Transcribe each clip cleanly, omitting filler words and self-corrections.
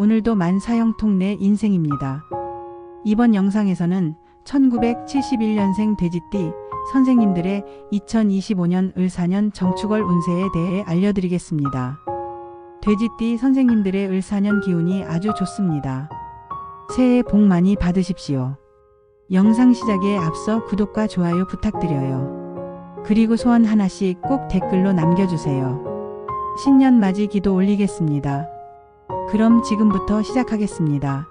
오늘도 만사형통 내 인생입니다. 이번 영상에서는 1971년생 돼지띠 선생님들의 2025년 을사년 정축월 운세에 대해 알려드리겠습니다. 돼지띠 선생님들의 을사년 기운이 아주 좋습니다. 새해 복 많이 받으십시오. 영상 시작에 앞서 구독과 좋아요 부탁드려요. 그리고 소원 하나씩 꼭 댓글로 남겨주세요. 신년 맞이 기도 올리겠습니다. 그럼 지금부터 시작하겠습니다.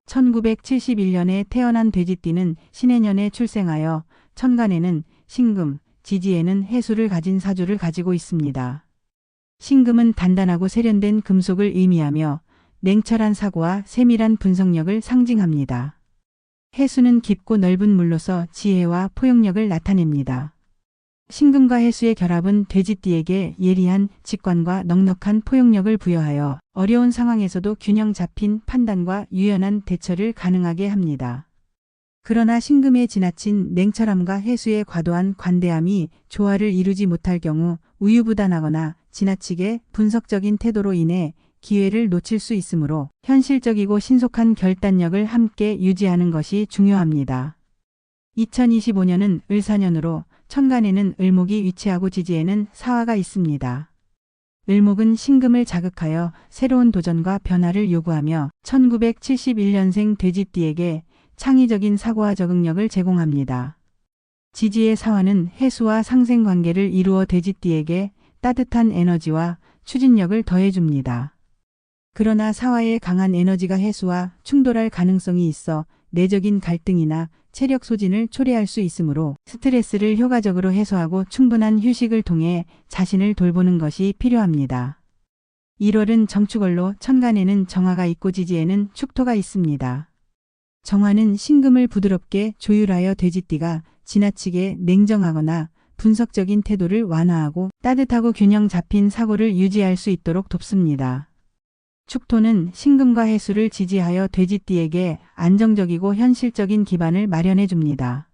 1971년에 태어난 돼지띠는 신해년에 출생하여 천간에는 신금, 지지에는 해수를 가진 사주를 가지고 있습니다. 신금은 단단하고 세련된 금속을 의미하며 냉철한 사고와 세밀한 분석력을 상징합니다. 해수는 깊고 넓은 물로서 지혜와 포용력을 나타냅니다. 신금과 해수의 결합은 돼지띠에게 예리한 직관과 넉넉한 포용력을 부여하여 어려운 상황에서도 균형 잡힌 판단과 유연한 대처를 가능하게 합니다. 그러나 신금의 지나친 냉철함과 해수의 과도한 관대함이 조화를 이루지 못할 경우 우유부단하거나 지나치게 분석적인 태도로 인해 기회를 놓칠 수 있으므로 현실적이고 신속한 결단력을 함께 유지하는 것이 중요합니다. 2025년은 을사년으로 천간에는 을목이 위치하고 지지에는 사화가 있습니다. 을목은 신금을 자극하여 새로운 도전과 변화를 요구하며 1971년생 돼지띠에게 창의적인 사고와 적응력을 제공합니다. 지지의 사화는 해수와 상생관계를 이루어 돼지띠에게 따뜻한 에너지와 추진력을 더해줍니다. 그러나 사화의 강한 에너지가 해수와 충돌할 가능성이 있어 내적인 갈등이나 체력 소진을 초래할 수 있으므로 스트레스를 효과적으로 해소하고 충분한 휴식을 통해 자신을 돌보는 것이 필요합니다. 1월은 정축월로 천간에는 정화가 있고 지지에는 축토가 있습니다. 정화는 신금을 부드럽게 조율하여 돼지띠가 지나치게 냉정하거나 분석적인 태도를 완화하고 따뜻하고 균형 잡힌 사고를 유지할 수 있도록 돕습니다. 축토는 신금과 해수를 지지하여 돼지띠에게 안정적이고 현실적인 기반을 마련해 줍니다.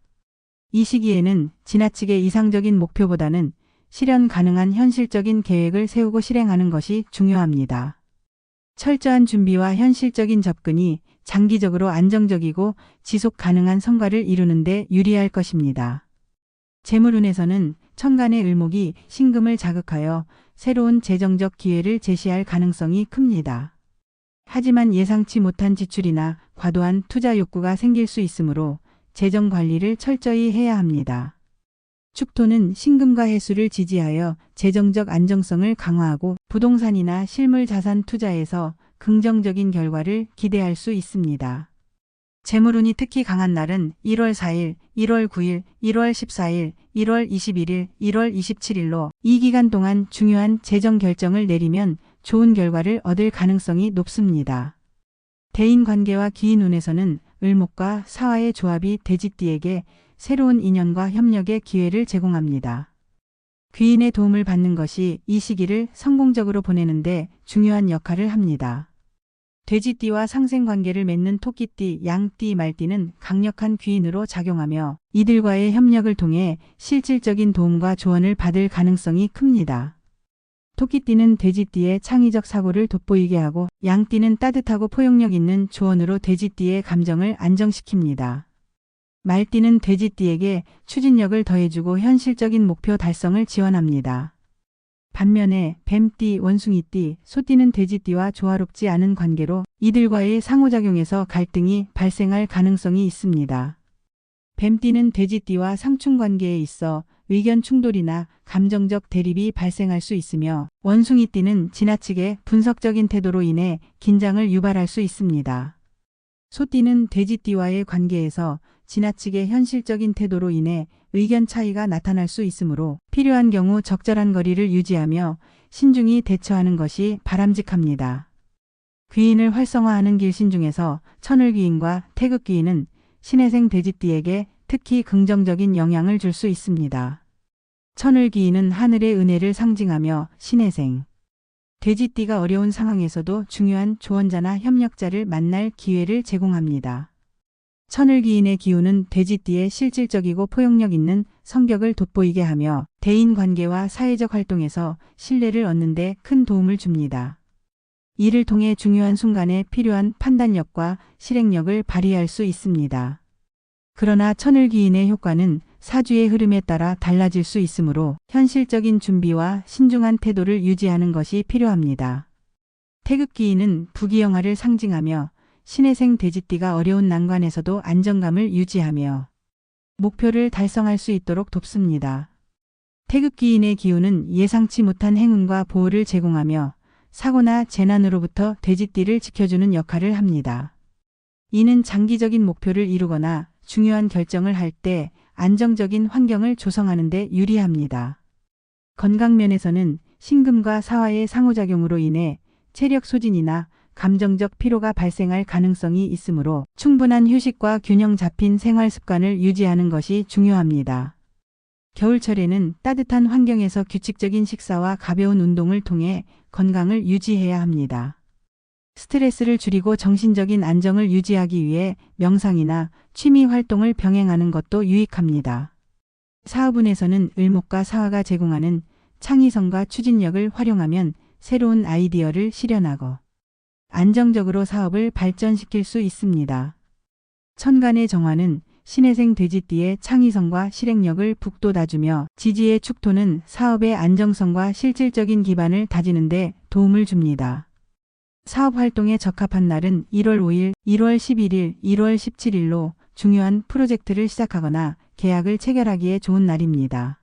이 시기에는 지나치게 이상적인 목표보다는 실현 가능한 현실적인 계획을 세우고 실행하는 것이 중요합니다. 철저한 준비와 현실적인 접근이 장기적으로 안정적이고 지속 가능한 성과를 이루는 데 유리할 것입니다. 재물운에서는 천간의 을목이 신금을 자극하여 새로운 재정적 기회를 제시할 가능성이 큽니다. 하지만 예상치 못한 지출이나 과도한 투자 욕구가 생길 수 있으므로 재정 관리를 철저히 해야 합니다. 축토는 신금과 해수를 지지하여 재정적 안정성을 강화하고 부동산이나 실물 자산 투자에서 긍정적인 결과를 기대할 수 있습니다. 재물운이 특히 강한 날은 1월 4일, 1월 9일, 1월 14일, 1월 21일, 1월 27일로 이 기간 동안 중요한 재정 결정을 내리면 좋은 결과를 얻을 가능성이 높습니다. 대인관계와 기인운에서는 을목과 사화의 조합이 돼지띠에게 새로운 인연과 협력의 기회를 제공합니다. 귀인의 도움을 받는 것이 이 시기를 성공적으로 보내는데 중요한 역할을 합니다. 돼지띠와 상생관계를 맺는 토끼띠, 양띠, 말띠는 강력한 귀인으로 작용하며 이들과의 협력을 통해 실질적인 도움과 조언을 받을 가능성이 큽니다. 토끼띠는 돼지띠의 창의적 사고를 돋보이게 하고 양띠는 따뜻하고 포용력 있는 조언으로 돼지띠의 감정을 안정시킵니다. 말띠는 돼지띠에게 추진력을 더해주고 현실적인 목표 달성을 지원합니다. 반면에 뱀띠, 원숭이띠, 소띠는 돼지띠와 조화롭지 않은 관계로 이들과의 상호작용에서 갈등이 발생할 가능성이 있습니다. 뱀띠는 돼지띠와 상충관계에 있어 의견 충돌이나 감정적 대립이 발생할 수 있으며 원숭이띠는 지나치게 분석적인 태도로 인해 긴장을 유발할 수 있습니다. 소띠는 돼지띠와의 관계에서 지나치게 현실적인 태도로 인해 의견 차이가 나타날 수 있으므로 필요한 경우 적절한 거리를 유지하며 신중히 대처하는 것이 바람직합니다. 귀인을 활성화하는 길신 중에서 천을귀인과 태극귀인은 신해생 돼지띠에게 특히 긍정적인 영향을 줄 수 있습니다. 천을귀인은 하늘의 은혜를 상징하며 신해생 돼지띠가 어려운 상황에서도 중요한 조언자나 협력자를 만날 기회를 제공합니다. 천을귀인의 기운은 돼지띠의 실질적이고 포용력 있는 성격을 돋보이게 하며 대인관계와 사회적 활동에서 신뢰를 얻는 데 큰 도움을 줍니다. 이를 통해 중요한 순간에 필요한 판단력과 실행력을 발휘할 수 있습니다. 그러나 천을기인의 효과는 사주의 흐름에 따라 달라질 수 있으므로 현실적인 준비와 신중한 태도를 유지하는 것이 필요합니다. 태극기인은 부귀영화를 상징하며 신해생 돼지띠가 어려운 난관에서도 안정감을 유지하며 목표를 달성할 수 있도록 돕습니다. 태극기인의 기운은 예상치 못한 행운과 보호를 제공하며 사고나 재난으로부터 돼지띠를 지켜주는 역할을 합니다. 이는 장기적인 목표를 이루거나 중요한 결정을 할 때 안정적인 환경을 조성하는 데 유리합니다. 건강 면에서는 신금과 사화의 상호작용으로 인해 체력 소진이나 감정적 피로가 발생할 가능성이 있으므로 충분한 휴식과 균형 잡힌 생활 습관을 유지하는 것이 중요합니다. 겨울철에는 따뜻한 환경에서 규칙적인 식사와 가벼운 운동을 통해 건강을 유지해야 합니다. 스트레스를 줄이고 정신적인 안정을 유지하기 위해 명상이나 취미 활동을 병행하는 것도 유익합니다. 사업운에서는 을목과 사화가 제공하는 창의성과 추진력을 활용하면 새로운 아이디어를 실현하고 안정적으로 사업을 발전시킬 수 있습니다. 천간의 정화는 신해생 돼지띠의 창의성과 실행력을 북돋아주며 지지의 축토는 사업의 안정성과 실질적인 기반을 다지는 데 도움을 줍니다. 사업 활동에 적합한 날은 1월 5일, 1월 11일, 1월 17일로 중요한 프로젝트를 시작하거나 계약을 체결하기에 좋은 날입니다.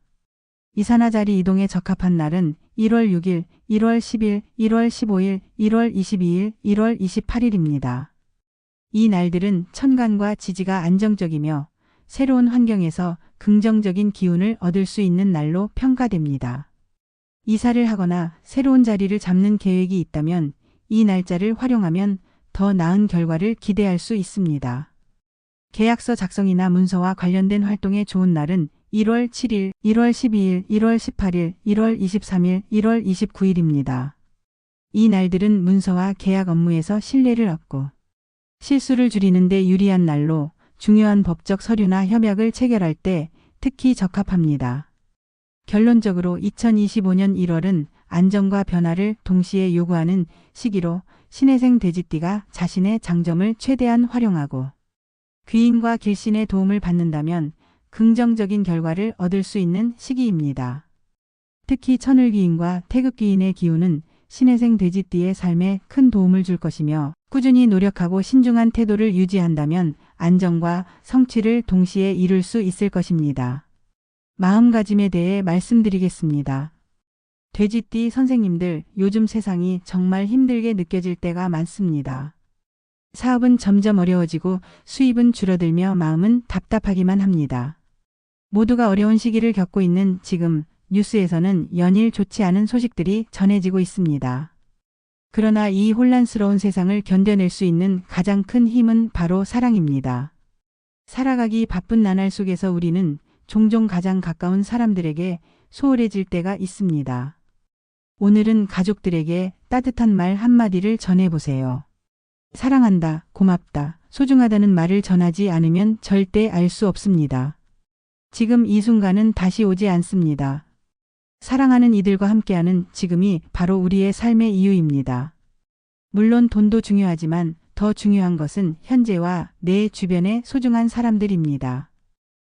이사나 자리 이동에 적합한 날은 1월 6일, 1월 10일, 1월 15일, 1월 22일, 1월 28일입니다. 이 날들은 천간과 지지가 안정적이며 새로운 환경에서 긍정적인 기운을 얻을 수 있는 날로 평가됩니다. 이사를 하거나 새로운 자리를 잡는 계획이 있다면 이 날짜를 활용하면 더 나은 결과를 기대할 수 있습니다. 계약서 작성이나 문서와 관련된 활동에 좋은 날은 1월 7일, 1월 12일, 1월 18일, 1월 23일, 1월 29일입니다. 이 날들은 문서와 계약 업무에서 신뢰를 얻고 실수를 줄이는 데 유리한 날로 중요한 법적 서류나 협약을 체결할 때 특히 적합합니다. 결론적으로 2025년 1월은 안정과 변화를 동시에 요구하는 시기로 신해생 돼지띠가 자신의 장점을 최대한 활용하고 귀인과 길신의 도움을 받는다면 긍정적인 결과를 얻을 수 있는 시기입니다. 특히 천을귀인과 태극귀인의 기운은 신해생 돼지띠의 삶에 큰 도움을 줄 것이며 꾸준히 노력하고 신중한 태도를 유지한다면 안정과 성취를 동시에 이룰 수 있을 것입니다. 마음가짐에 대해 말씀드리겠습니다. 돼지띠 선생님들, 요즘 세상이 정말 힘들게 느껴질 때가 많습니다. 사업은 점점 어려워지고 수입은 줄어들며 마음은 답답하기만 합니다. 모두가 어려운 시기를 겪고 있는 지금 뉴스에서는 연일 좋지 않은 소식들이 전해지고 있습니다. 그러나 이 혼란스러운 세상을 견뎌낼 수 있는 가장 큰 힘은 바로 사랑입니다. 살아가기 바쁜 나날 속에서 우리는 종종 가장 가까운 사람들에게 소홀해질 때가 있습니다. 오늘은 가족들에게 따뜻한 말 한마디를 전해보세요. 사랑한다, 고맙다, 소중하다는 말을 전하지 않으면 절대 알 수 없습니다. 지금 이 순간은 다시 오지 않습니다. 사랑하는 이들과 함께하는 지금이 바로 우리의 삶의 이유입니다. 물론 돈도 중요하지만 더 중요한 것은 현재와 내 주변의 소중한 사람들입니다.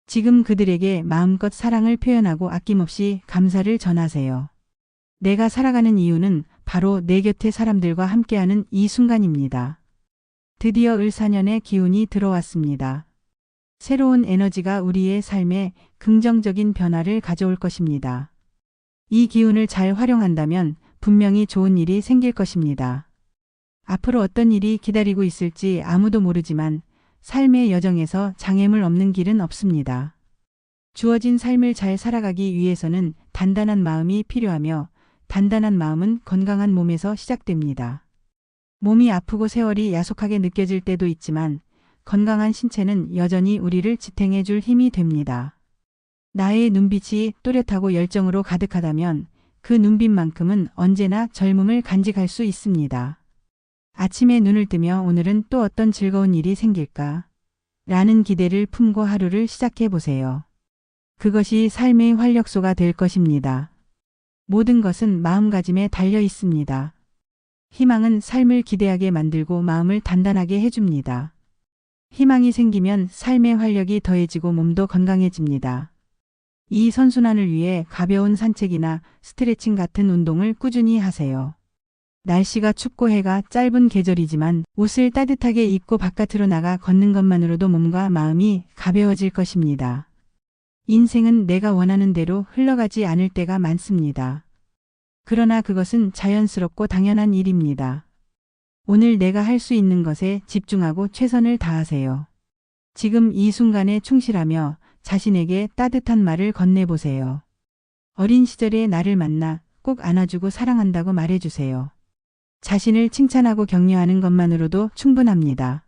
지금 그들에게 마음껏 사랑을 표현하고 아낌없이 감사를 전하세요. 내가 살아가는 이유는 바로 내 곁의 사람들과 함께하는 이 순간입니다. 드디어 을사년의 기운이 들어왔습니다. 새로운 에너지가 우리의 삶에 긍정적인 변화를 가져올 것입니다. 이 기운을 잘 활용한다면 분명히 좋은 일이 생길 것입니다. 앞으로 어떤 일이 기다리고 있을지 아무도 모르지만 삶의 여정에서 장애물 없는 길은 없습니다. 주어진 삶을 잘 살아가기 위해서는 단단한 마음이 필요하며 단단한 마음은 건강한 몸에서 시작됩니다. 몸이 아프고 세월이 야속하게 느껴질 때도 있지만 건강한 신체는 여전히 우리를 지탱해 줄 힘이 됩니다. 나의 눈빛이 또렷하고 열정으로 가득하다면 그 눈빛만큼은 언제나 젊음을 간직할 수 있습니다. 아침에 눈을 뜨며 오늘은 또 어떤 즐거운 일이 생길까? 라는 기대를 품고 하루를 시작해 보세요. 그것이 삶의 활력소가 될 것입니다. 모든 것은 마음가짐에 달려 있습니다. 희망은 삶을 기대하게 만들고 마음을 단단하게 해줍니다. 희망이 생기면 삶의 활력이 더해지고 몸도 건강해집니다. 이 선순환을 위해 가벼운 산책이나 스트레칭 같은 운동을 꾸준히 하세요. 날씨가 춥고 해가 짧은 계절이지만 옷을 따뜻하게 입고 바깥으로 나가 걷는 것만으로도 몸과 마음이 가벼워질 것입니다. 인생은 내가 원하는 대로 흘러가지 않을 때가 많습니다. 그러나 그것은 자연스럽고 당연한 일입니다. 오늘 내가 할 수 있는 것에 집중하고 최선을 다하세요. 지금 이 순간에 충실하며 자신에게 따뜻한 말을 건네보세요. 어린 시절의 나를 만나 꼭 안아주고 사랑한다고 말해주세요. 자신을 칭찬하고 격려하는 것만으로도 충분합니다.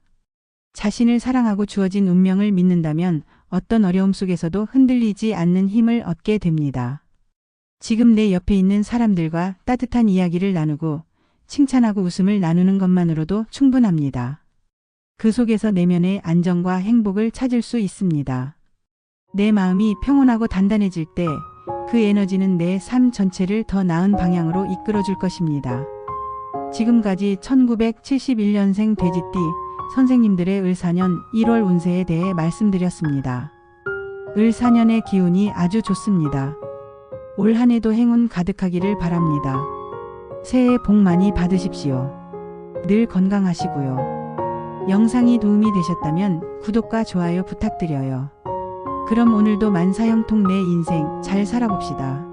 자신을 사랑하고 주어진 운명을 믿는다면 어떤 어려움 속에서도 흔들리지 않는 힘을 얻게 됩니다. 지금 내 옆에 있는 사람들과 따뜻한 이야기를 나누고 칭찬하고 웃음을 나누는 것만으로도 충분합니다. 그 속에서 내면의 안정과 행복을 찾을 수 있습니다. 내 마음이 평온하고 단단해질 때 그 에너지는 내 삶 전체를 더 나은 방향으로 이끌어줄 것입니다. 지금까지 1971년생 돼지띠 선생님들의 을4년 1월 운세에 대해 말씀드렸습니다. 을4년의 기운이 아주 좋습니다. 올 한 해도 행운 가득하기를 바랍니다. 새해 복 많이 받으십시오. 늘 건강하시고요. 영상이 도움이 되셨다면 구독과 좋아요 부탁드려요. 그럼 오늘도 만사형통 내 인생 잘 살아봅시다.